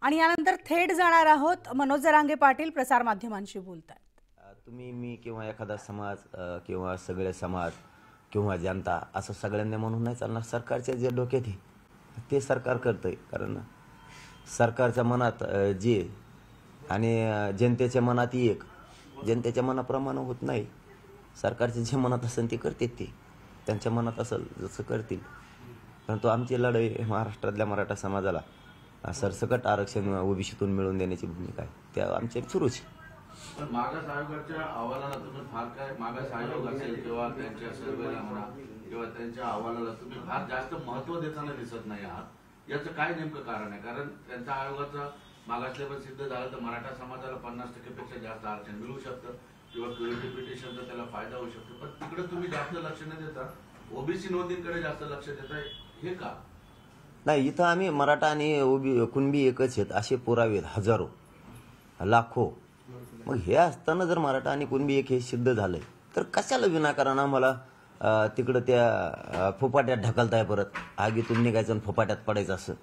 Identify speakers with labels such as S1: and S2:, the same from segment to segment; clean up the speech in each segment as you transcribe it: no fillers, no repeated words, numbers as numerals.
S1: आणि यानंतर थेट जाणार आहोत मनोज जरांगे पाटील प्रसार माध्यमांशी बोलतात।
S2: तुम्ही मी किंवा एखादा समाज किंवा सगळे समाज किंवा जनता असं सगळ्यांनी म्हणून नाही चालणार। सरकारच्या जे डोक्यात आहे ते सरकार करतंय, कारण सरकारच्या मनात जे आणि जनतेच्या मनात एक, जनतेच्या मनाप्रमाणे होत नाही। सरकारच्या जे मनात असेल ते करतात, ते त्यांच्या मनात असेल जसं करतील। परंतु आमची लढाई महाराष्ट्रातल्या मराठा समाजाला सरसकट आरक्षण ओबीसीतून मिळवून देण्याची भूमिका आहे, त्या आमच्या सुरूच आहे।
S3: पण मागास आयोगाच्या अहवालाला तुम्ही फार काय, मागास आयोग असेल किंवा त्यांच्या सर्वेला म्हणा किंवा त्यांच्या अहवालाला तुम्ही फार जास्त महत्त्व देताना दिसत नाही आहात। याचं काय नेमकं कारण आहे? कारण त्यांच्या आयोगाचा मागासलेबल सिद्ध झालं तर मराठा समाजाला 50% पेक्षा जास्त आरक्षण मिळू शकतं किंवा क्युरिटी पिटिशनचा त्याला फायदा होऊ शकतो, पण तिकडे तुम्ही जास्त लक्ष न देता ओबीसी नोंदींकडे जास्त लक्ष देताय, हे का?
S2: नाही, इथं आम्ही मराठा आणि कुणबी एकच आहेत असे पुरावे हजारो लाखो। मग हे असताना जर मराठा आणि कुणबी एक हे सिद्ध झालंय तर कशाला विनाकारण आम्हाला तिकडं त्या फोपाट्यात ढकलताय, परत आगीतून निघायचं आणि फोपाट्यात पडायचं असं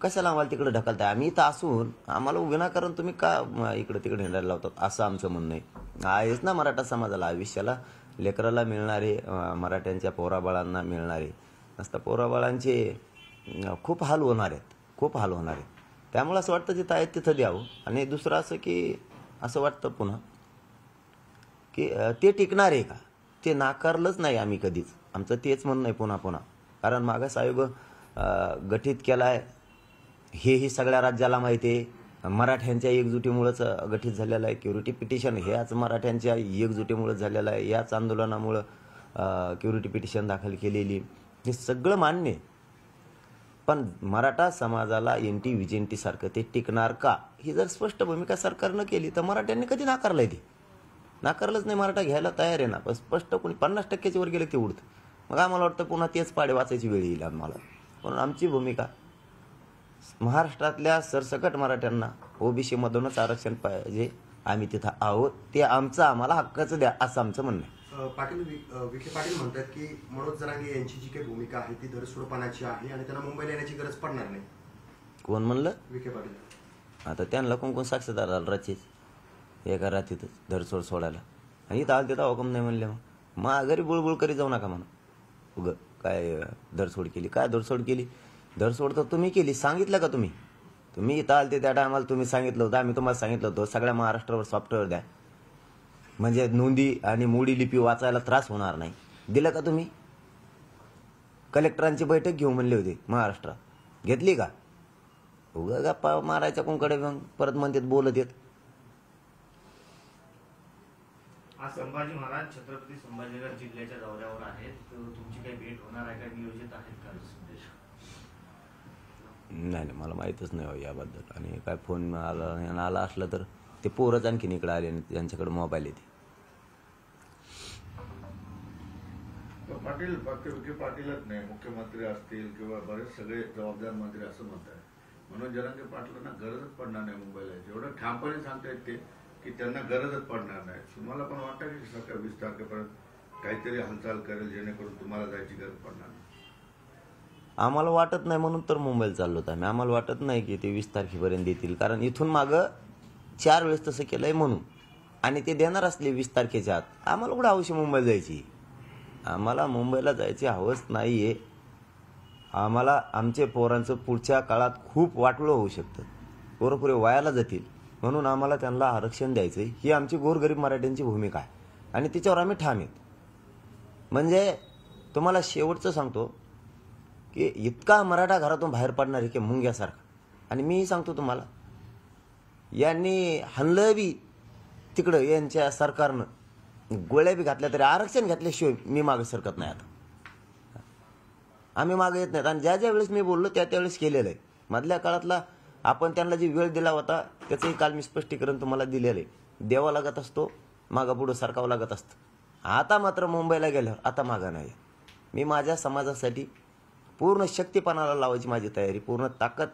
S2: कशाला आम्हाला तिकडे ढकलताय? आम्ही इथं असून आम्हाला विनाकारण तुम्ही का इकडे तिकडे हिंडायला लावतात असं आमचं म्हणणं आहे। आहेच ना मराठा समाजाला आयुष्याला लेकराला मिळणारे, मराठ्यांच्या पोराबाळांना मिळणारे नसता पोराबाळांचे खूप हाल होणार आहेत, खूप हाल होणार आहेत। त्यामुळे असं वाटतं जिथं आहेत तिथं द्यावं। आणि दुसरं असं की असं वाटतं पुन्हा की ते टिकणार आहे का, ते नाकारलंच नाही आम्ही कधीच। आमचं तेच म्हणणं आहे पुन्हा पुन्हा, कारण मागास आयोग गठीत केला आहे हेही सगळ्या राज्याला माहिती आहे। मराठ्यांच्या एकजुटीमुळेच गठीत झालेलं आहे। क्युरिटी पिटिशन हे आज मराठ्यांच्या एकजुटीमुळेच झालेलं आहे। याच आंदोलनामुळं क्युरिटी पिटिशन दाखल केलेली, हे सगळं मान्य आहे। पण मराठा समाजाला एनटी विजेंटी सारखं ते टिकणार का, ही जर स्पष्ट भूमिका सरकारनं केली तर मराठ्यांनी कधी नाकारलंय? ते नाकारलंच नाही। मराठा घ्यायला तयार आहे ना, पण स्पष्ट कोणी 50%च्या वर गेले ते उडतं। मग आम्हाला वाटतं पुन्हा तेच पाडे वाचायची वेळ येईल आम्हाला। म्हणून आमची भूमिका महाराष्ट्रातल्या सरसकट मराठ्यांना ओबीसी मधूनच आरक्षण पाहिजे, आम्ही तिथं आहोत, ते आमचं आम्हाला हक्काचं द्या असं आमचं म्हणणं आहे।
S4: पाटील विखे पाटील म्हणतात की मनोज जरांगे यांची जी काही भूमिका आहे ती धरसोडपणाची आहे आणि त्यांना मुंबईला येण्याची गरज पडणार नाही।
S2: कोण म्हणलं?
S4: विखे पाटील।
S2: आता त्यांना कोण साक्षीदार झालं रात्रीच एका रात्रीतच धरसोड सोडायला, आणि इथं आलं तिथं हुकम नाही म्हणले। मग घरी बुळबुळ करी जाऊ नका म्हणा, उग काय धरसोड केली, काय धरसोड केली? धरसोड तर तुम्ही केली, सांगितलं का तुम्ही? तुम्ही इथं आलते त्या टायमाला तुम्ही सांगितलं होतं, आम्ही तुम्हाला सांगितलं होतं सगळ्या महाराष्ट्रावर सॉफ्टवेअर द्या, म्हणजे नोंदी आणि मोडी लिपी वाचायला त्रास होणार नाही। दिलं का तुम्ही? कलेक्टरांची बैठक घेऊ म्हणले होते महाराष्ट्रात, घेतली का? उगा गप्पा मारायच्या कोणकडे परत म्हणतात बोलत येत।
S5: आज संभाजी महाराज छत्रपती संभाजीनगर जिल्ह्याच्या दौऱ्यावर आहेत, तुमची काही भेट होणार आहे का, नियोजित आहेत का संदेश?
S2: नाही, मला माहीतच नाही याबद्दल। आणि काय फोन आला असलं तर ते पोरच आणखीन इकडे आले आणि त्यांच्याकडे मोबाईल येते।
S3: पाटील फक्त विखे पाटीलच नाही, मुख्यमंत्री असतील किंवा बरेच सगळे जबाबदार मंत्री असं म्हणतात मनोज जरांगे पाटलांना गरजच पडणार नाही मुंबईला, जेवढं ठामपणे सांगतायत ते की त्यांना गरजच पडणार नाही। तुम्हाला पण वाटतं की सरकार 20 तारखेपर्यंत काहीतरी हालचाल करेल जेणेकरून तुम्हाला जायची गरज पडणार नाही?
S2: आम्हाला वाटत नाही म्हणून तर मुंबईला चाललो होतो आम्ही। आम्हाला वाटत नाही की ते 20 तारखेपर्यंत येतील, कारण इथून मागं 4 वेळेस तसं केलंय म्हणून, आणि ते देणार असले 20 तारखेच्या आत। आम्हाला कुठं हौशी मुंबईला जायची? आम्हाला मुंबईला जायची हवस नाहीये। आम्हाला आमचे पोरांचं पुढच्या काळात खूप वाटोळं होऊ शकतं, पोरं पुरे वायाला जातील, म्हणून आम्हाला त्यांना आरक्षण द्यायचं ही आमची गोरगरीब मराठ्यांची भूमिका आहे, आणि तिच्यावर आम्ही ठाम आहेत। म्हणजे तुम्हाला शेवटचं सांगतो की इतका मराठा घरातून बाहेर पडणार आहे की मुंग्यासारखा। आणि मीही सांगतो तुम्हाला, यांनी हल्लं बी तिकडं, यांच्या सरकारनं गोळ्या बी घातल्या तरी आरक्षण घेतल्याशिवाय मी मागे सरकत नाही। आता आम्ही मागे येत नाहीत, आणि ज्या ज्या वेळेस मी बोललो त्या त्यावेळेस केलेलं आहे। मधल्या काळातला आपण त्यांना जी वेळ दिला होता त्याचंही काल मी स्पष्टीकरण तुम्हाला दिलेलं आहे। द्यावं लागत असतो, मागं पुढं सरकावं लागत असतं। आता मात्र मुंबईला गेल्यावर आता मागं नाही। मी माझ्या समाजासाठी पूर्ण शक्तीपणाला लावायची माझी तयारी, पूर्ण ताकद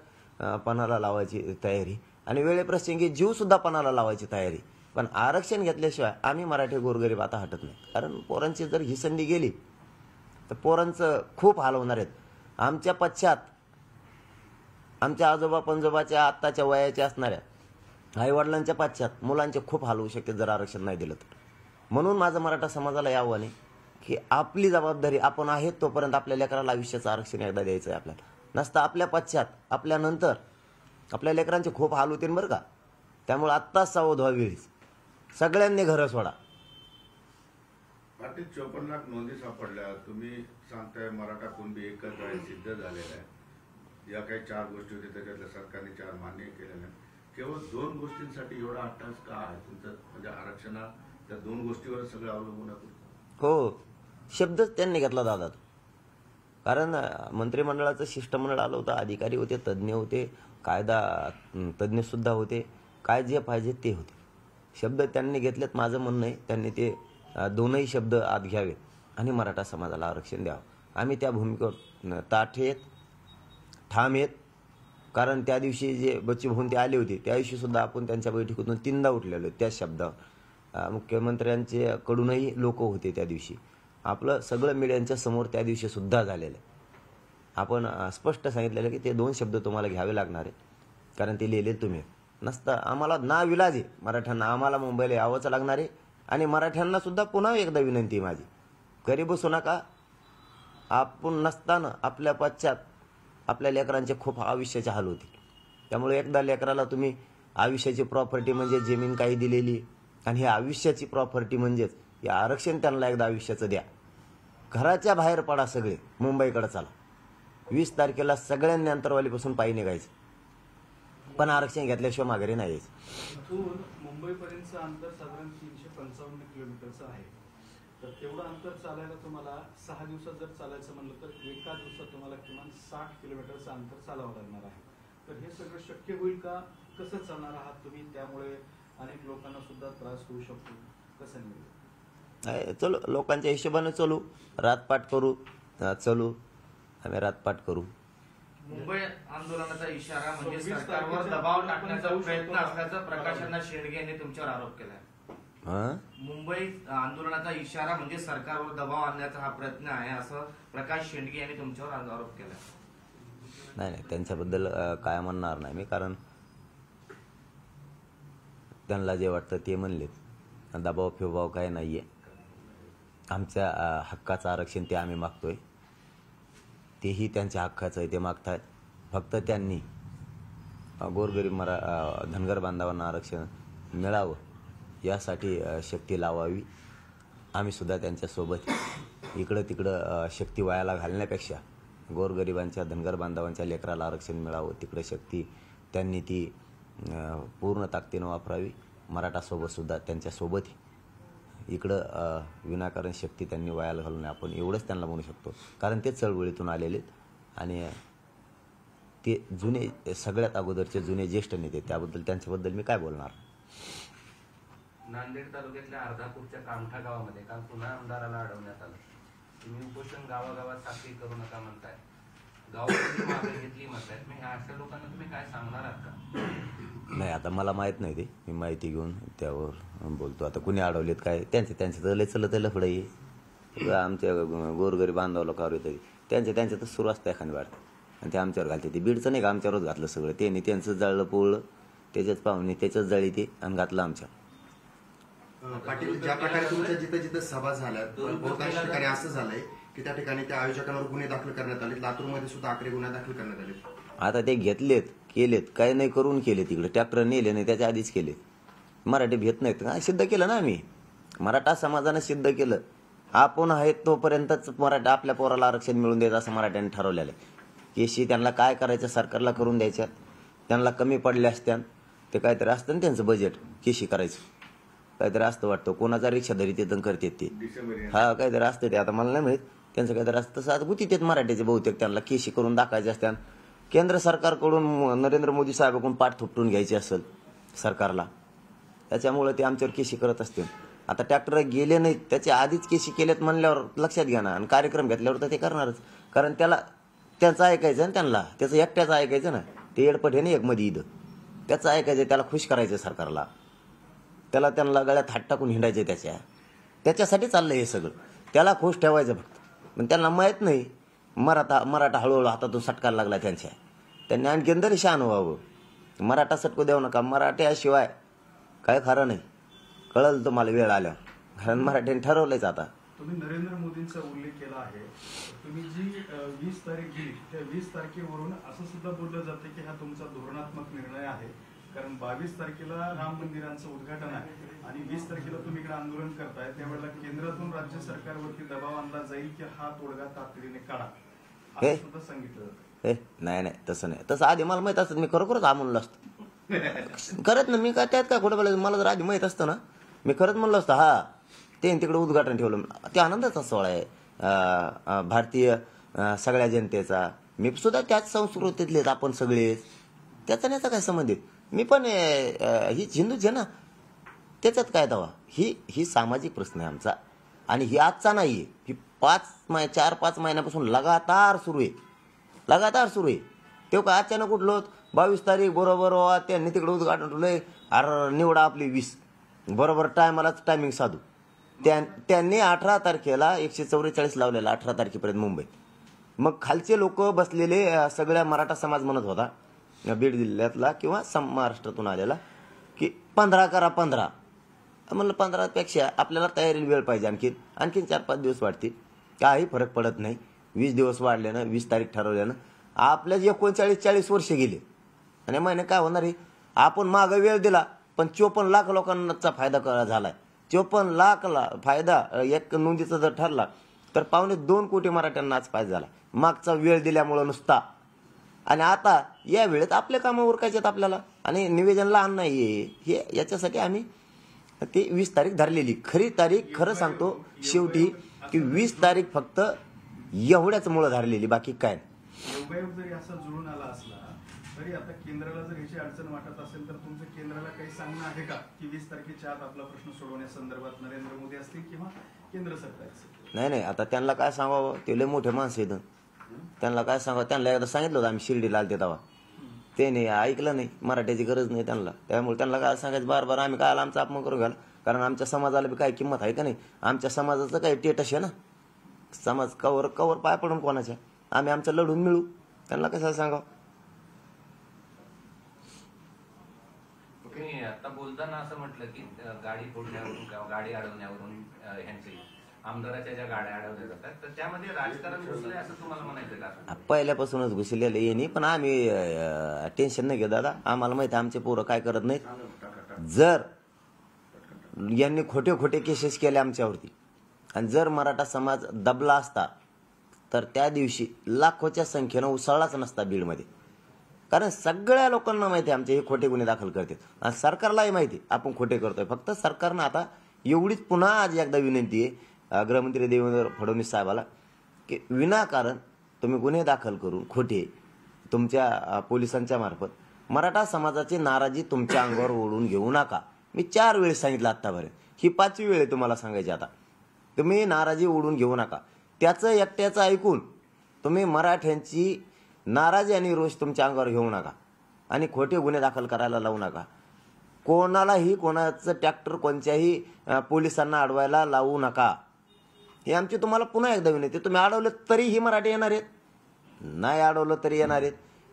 S2: पणाला लावायची तयारी, आणि वेळेप्रसंगी जीवसुद्धा पणाला लावायची तयारी। पण आरक्षण घेतल्याशिवाय आम्ही मराठी गोरगरीब आता हटत नाही, कारण पोरांची जर ही संधी गेली तर पोरांचं खूप हाल होणार आहेत। आमच्या पश्चात आमच्या आजोबा पंजोबाच्या आत्ताच्या वयाच्या असणाऱ्या आईवडिलांच्या पाश्चात मुलांचे खूप हाल होऊ शकते जर आरक्षण नाही दिलं तर. म्हणून माझं मराठा समाजाला हे आव्हान आहे की आपली जबाबदारी, आपण आहेत तोपर्यंत आपल्या लेकराला आयुष्याचं आरक्षण एकदा द्यायचं आहे आपल्याला. नसतं आपल्या पाश्चात आपल्यानंतर आपल्या लेकरांचे खूप हाल होतील बरं का. त्यामुळे आत्ताच सावध व्हावीच, सगळ्यांनी घरं सोडा.
S3: पाटील 54 लाख नोंदी सापडल्या, तुम्ही सांगताय मराठा कुणबी एकच आहे, सिद्ध झालेला आहे. या काही 4 गोष्टी होत्या त्याच्यातल्या सरकारने 4 मान्य केलेल्या. केवळ 2 गोष्टींसाठी एवढा अट्टास का आहे तुमचं? म्हणजे आरक्षणा त्या 2 गोष्टीवर सगळं अवलंबून आहे.
S2: हो, शब्दच त्यांनी घेतला दादा. कारण मंत्रिमंडळाचं शिष्टमंडळ आलं होतं, अधिकारी होते, तज्ज्ञ होते, कायदा तज्ज्ञ सुद्धा होते, काय जे पाहिजे ते होते. शब्द त्यांनी घेतलेत. माझं म्हणणं आहे त्यांनी ते 2ही शब्द आत घ्यावेत आणि मराठा समाजाला आरक्षण द्यावं. आम्ही त्या भूमिकेवर ताठ आहेत, ठाम आहेत. कारण त्या दिवशी जे बच्चूभाऊ ते आले होते त्या दिवशी सुद्धा आपण त्यांच्या बैठकीतून 3दा उठलेलो त्याच शब्दावर. मुख्यमंत्र्यांचे कडूनही लोक होते त्या दिवशी. आपलं सगळं मीडियांच्या समोर त्या दिवशी सुद्धा झालेलं आहे. आपण स्पष्ट सांगितलेलं की ते 2 शब्द तुम्हाला घ्यावे लागणार आहे, कारण ते लिहिले तुम्ही. नसतं आम्हाला ना विलाज आहे मराठ्यांना, आम्हाला मुंबईला यावंच लागणार आहे. आणि मराठ्यांना सुद्धा पुन्हा एकदा विनंती आहे माझी, घरी बसू नका. आपण नसताना आपल्या पाश्चात आपल्या लेकरांचे खूप आयुष्याचे हाल होते. त्यामुळे एकदा लेकराला तुम्ही आयुष्याची प्रॉपर्टी म्हणजे जमीन काही दिलेली आणि ही आयुष्याची प्रॉपर्टी म्हणजेच हे आरक्षण त्यांना एकदा आयुष्याचं द्या. घराच्या बाहेर पडा, सगळे मुंबईकडे चला. 20 तारखेला सगळ्यांनी अंतरवालीपासून पायी निघायचं, पण आरक्षण घेतल्याशिवाय माघारी नाही यायचं.
S6: इथून मुंबईपर्यंतचं अंतर साधारण 355 किलोमीटरचं आहे. तर तेवढं अंतर चालायला तुम्हाला 6 दिवसात जर चालायचं म्हणलं तर एका दिवसात तुम्हाला किमान 60 किलोमीटरचं अंतर चालावं लागणार आहे. तर हे सगळं शक्य होईल का? कसं चालणार आहात तुम्ही? त्यामुळे अनेक लोकांना सुद्धा त्रास होऊ शकतो. कसं नाही?
S2: चलो लोकांच्या हिशोबाने चलू, रातपाट करू, चलू, आम्ही रातपाट करू.
S5: मुंबई आंदोलनाचा इशारा म्हणजे सरकारवर दबाव टाकण्याचा प्रयत्न असल्याचा प्रकाशांना शेंडगे यांनी तुमच्यावर आरोप केलाय. मुंबई आंदोलनाचा इशारा म्हणजे सरकारवर दबाव आणण्याचा हा प्रयत्न आहे असं प्रकाश शेंडगे यांनी तुमच्यावर आरोप केलाय.
S2: नाही, त्यांच्याबद्दल काय म्हणणार नाही मी, कारण त्यांना जे वाटतं ते म्हणलेत. दबाव फिबाव काय नाहीये. आमच्या हक्काचं आरक्षण ते आम्ही मागतोय, तेही त्यांच्या हक्काचं आहे, ते मागतायत. फक्त त्यांनी गोरगरीब धनगर बांधवांना आरक्षण मिळावं यासाठी शक्ती लावावी. आम्ही सुद्धा त्यांच्यासोबत इकडं तिकडं शक्ती वायाला घालण्यापेक्षा गोरगरिबांच्या धनगर बांधवांच्या लेकराला आरक्षण मिळावं तिकडे शक्ती त्यांनी ती पूर्ण ताकदीनं वापरावी. मराठासोबत सुद्धा त्यांच्यासोबत इकडं विनाकारण शक्ती त्यांनी वायाला घालू नये, आपण एवढंच त्यांना म्हणू शकतो. कारण ते चळवळीतून आलेले आणि ते जुने सगळ्यात अगोदरचे जुने ज्येष्ठ नेते, त्याबद्दल त्यांच्याबद्दल मी काय बोलणार.
S7: नांदेड तालुक्यातल्या अर्धापूरच्या कामठा गावामध्ये काल पुन्हा आमदाराला अडवण्यात आलं. तुम्ही उपोषण गावागावात साखळी करू नका म्हणताय, गावामध्ये मागणी घेतली म्हणताय. मग अशा लोकांना तुम्ही काय सांगणार आहात का?
S2: नाही, आता मला माहीत नाही, ते मी माहिती घेऊन त्यावर बोलतो. आता कुणी अडवलेत काय त्यांचं तर चलत लफडं आहे. आमच्या गोरगरीब बांधवाला का तरी त्यांच्या तर सुरू असतं एखादी वाढतं आणि ते आमच्यावर घालते. ते बीडचं नाही का आमच्यावरच घातलं सगळं. त्यांनी त्यांचं जळलं पोळलं, त्याच्याच पाहुणे त्याच्याच जळी ते आणि घातलं आमच्या.
S4: पाटील, ज्या प्रकारे तुमच्या जिथं जिथं सभा झाल्या बहुतांश ठिकाणी असं झालंय की त्या ठिकाणी त्या आयोजकांवर गुन्हे दाखल करण्यात आले. लातूरमध्ये सुद्धा आकडे गुन्हे दाखल करण्यात आले.
S2: आता ते घेतलेत, केलेत, काय नाही करून केले. तिकडे ट्रॅक्टर नेले नाही, त्याच्या आधीच केले. मराठी भेट नाहीत का? सिद्ध केलं ना आम्ही. मराठा समाजानं सिद्ध केलं. आपण आहेत तोपर्यंतच मराठा आपल्या पोराला आरक्षण मिळून द्यायचं असं मराठ्यांनी ठरवलेलं आहे. केशी त्यांना काय करायचं सरकारला करून द्यायच्यात. त्यांना कमी पडले असत्या ते काहीतरी असतं ना त्यांचं बजेट, केशी करायचं काहीतरी असतं वाटतं. कोणाचा रिक्षाधारी ते करतात ते, हा काहीतरी असतं ते. आता मला नाही माहीत त्यांचं काहीतरी असतं. तसं आता गुती तेच मराठीचे बहुतेक त्यांना केशी करून दाखवायचे असत्या. केंद्र सरकारकडून नरेंद्र मोदी साहेबांकडून पाठ थोपटून घ्यायची असेल सरकारला, त्याच्यामुळे ते आमच्यावर केशी करत असतील. आता ट्रॅक्टर गेले नाहीत, त्याच्या आधीच केशी केल्यात म्हणल्यावर लक्षात घ्या ना. आणि कार्यक्रम घेतल्यावर तर ते करणारच, कारण त्याला त्याचं ऐकायचं ना, त्यांना त्याचं एकट्याचं ऐकायचं ना. ते एडपट आहे ना एक मध्ये इथं, त्याचं ऐकायचं, त्याला खुश करायचं सरकारला. त्यांना गळ्यात हात टाकून हिंडायचे त्याच्यासाठी चाललंय हे सगळं. त्याला खुश ठेवायचं फक्त. पण त्यांना माहीत नाही मराठा हळूहळू हातातून सटकायला लागला त्यांच्या. त्यांनी आणखीन तरी शहाणं व्हावं. मराठा सटकू देऊ नका. मराठ्याशिवाय काय खरं नाही. कळलं तुम्हाला वेळ आल्या, कारण मराठ्याने ठरवलंच आता.
S6: तुम्ही नरेंद्र मोदींचा उल्लेख केला आहे. तुम्ही जी 20 तारीख दिली त्या 20 तारखेवरून असं सुद्धा बोललं जातं की हा तुमचा धोरणात्मक निर्णय आहे, कारण 22 तारखेला राम मंदिरांचं उद्घाटन आहे आणि 20 तारखेला तुम्ही इकडे आंदोलन करताय. त्यावेळेला केंद्रातून राज्य सरकारवरती दबाव आणला जाईल की हा तोडगा तातडीने काढा असं सुद्धा सांगितलं जातं.
S2: नाही तसं नाही. तसं आधी मला माहित असतं, मी खरोखरच हा म्हणलो असतो. करत ना मी काय त्यात काय खोटं बोलायचं. मला जर आधी माहित असतं ना, मी खरंच म्हणलो असतं हा ते तिकडे उद्घाटन ठेवलं. ते आनंदाचा सोहळा आहे भारतीय सगळ्या जनतेचा. मी सुद्धा त्याच संस्कृतीतलेच आपण सगळेच. त्याचा त्याचा काय संबंध आहे. मी पण ही हिंदूच आहे ना, त्याच्यात काय दवा. ही सामाजिक प्रश्न आहे आमचा आणि ही आजचा नाही आहे. ही 4-5 महिन्यापासून लगातार सुरू आहे. तेव्हा काय अचानक उठलो 22 तारीख बरोबर त्यांनी तिकडे उद्घाटन ठेवलंय. अरे निवडा आपली 20 बरोबर टायमालाच टायमिंग साधू. त्यांनी 18 तारखेला 144 लावलेला 18 तारखेपर्यंत मुंबईत. मग खालचे लोक बसलेले सगळ्या मराठा समाज म्हणत होता बीड जिल्ह्यातला किंवा महाराष्ट्रातून आलेला की 15 करा 15. म्हणलं 15पेक्षा आपल्याला तयारीला वेळ पाहिजे. आणखीन 4-5 दिवस वाढतील, काही फरक पडत नाही. 20 दिवस वाढल्यानं 20 तारीख ठरवल्यानं आपल्या 39-40 वर्ष गेले आणि महिने काय होणार आहे. आपण मागं वेळ दिला पण 54 लाख लोकांचा फायदा झालाय. 54 लाख फायदा एक नोंदीचा जर ठरला तर 2.25 कोटी मराठ्यांना आज फायदा झाला मागचा वेळ दिल्यामुळं नुसता. आणि आता या वेळेत आपल्या कामं उरकायचे आहेत आपल्याला आणि निवेदन लहान नाही हे. याच्यासाठी आम्ही ते 20 तारीख धरलेली. खरी तारीख खरं सांगतो शेवटी की 20 तारीख फक्त एवढ्याच मुळे धरलेली, बाकी काय.
S6: योगायोग जरी असा जुळून आला असला तरी आता केंद्राला जर ह्याची अडचण वाटत असेल तर तुमचं केंद्राला काही सांगणं आहे का की 20 तारखेच्या आत आपला प्रश्न सोडवण्यासंदर्भात नरेंद्र मोदी असतील किंवा केंद्र सरकार असेल?
S2: नाही आता त्यांना काय सांगावं. ते लय मोठे माणसं आहेत. त्यांना काय सांगावं. त्यांना एकदा सांगितलं होतं आम्ही शिर्डीला आलते तेव्हा, ते नाही ऐकलं नाही. मराठ्याची गरज नाही त्यांना. त्यामुळे त्यांना काय सांगायचं बार आम्ही काय आमचा अपमान करू घाल, कारण आमच्या समाजाला बी काही किंमत आहे का नाही. आमच्या समाजाचं काही टेटस आहे ना. समाज कवर पाय पडून कोणाच्या. आम्ही आमचं लढून मिळू. त्यांना कशाला सांगावं.
S7: तुम्ही आता बोलताना असं म्हटलं की गाडी फोडण्यावरून किंवा गाडी अडवण्यावरून ह्यांचे आमदाराच्या ज्या गाड्या अडवल्या जातात तर त्यामध्ये राजकारण घुसलंय असं तुम्हाला म्हणायचं का?
S2: पहिल्यापासूनच घुसलेलं येणे, पण आम्ही टेन्शन नाही घेत दादा. आम्हाला माहिती आमचे पोरं काय करत नाहीत. जर यांनी खोटे केसेस केले आमच्यावरती आणि जर मराठा समाज दबला असता तर त्या दिवशी लाखोच्या संख्येनं उसळलाच नसता बीडमध्ये. कारण सगळ्या लोकांना माहिती आहे आमचे हे खोटे गुन्हे दाखल करतात आणि सरकारलाही माहिती आपण खोटे करतोय. फक्त सरकारनं आता एवढीच पुन्हा आज एकदा विनंती आहे गृहमंत्री देवेंद्र फडणवीस साहेबाला की विनाकारण तुम्ही गुन्हे दाखल करून खोटे तुमच्या पोलिसांच्या मार्फत मराठा समाजाची नाराजी तुमच्या अंगावर ओढून घेऊ नका. मी 4 वेळेस सांगितलं आत्तापर्यंत, ही 5वी वेळ आहे तुम्हाला सांगायची. आता तुम्ही नाराजी ओढून घेऊ नका. त्याचं एकट्याचं ऐकून तुम्ही मराठ्यांची नाराजी आणि रोष तुमच्या अंगावर घेऊ नका आणि खोटे गुन्हे दाखल करायला लावू नका. कोणालाही कोणाचं ट्रॅक्टर कोणत्याही पोलिसांना अडवायला लावू नका. हे आमची तुम्हाला पुन्हा एकदा विनंती. तुम्ही अडवलं तरीही मराठी येणार आहेत, नाही अडवलं तरी येणार आहेत.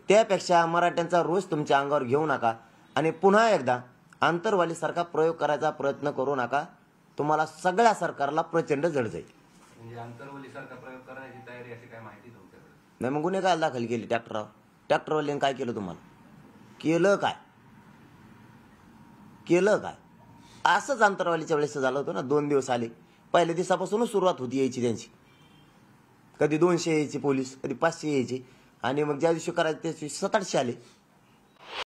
S2: त्यापेक्षा मराठ्यांचा रोष तुमच्या अंगावर घेऊ नका आणि पुन्हा एकदा आंतरवालीसारखा प्रयोग करायचा प्रयत्न करू नका. तुम्हाला सगळ्या सरकारला प्रचंड जड जाईल.
S7: म्हणजे आंतरवालीसारखा प्रयोग करण्याची तयारी अशी काय माहिती तुमच्याकडे
S2: नाही. मग गुन्हे काय दाखल केले ट्रॅक्टरवाल्याने काय केलं तुम्हाला? केलं काय? असंच आंतरवालीच्या वेळेस झालं होतं ना. 2 दिवस आले, पहिल्या दिवसापासूनच सुरुवात होती यायची त्यांची. कधी 200 यायचे पोलीस, कधी 500 यायचे आणि मग ज्या दिवशी करायचे त्या दिवशी 700-800 आले.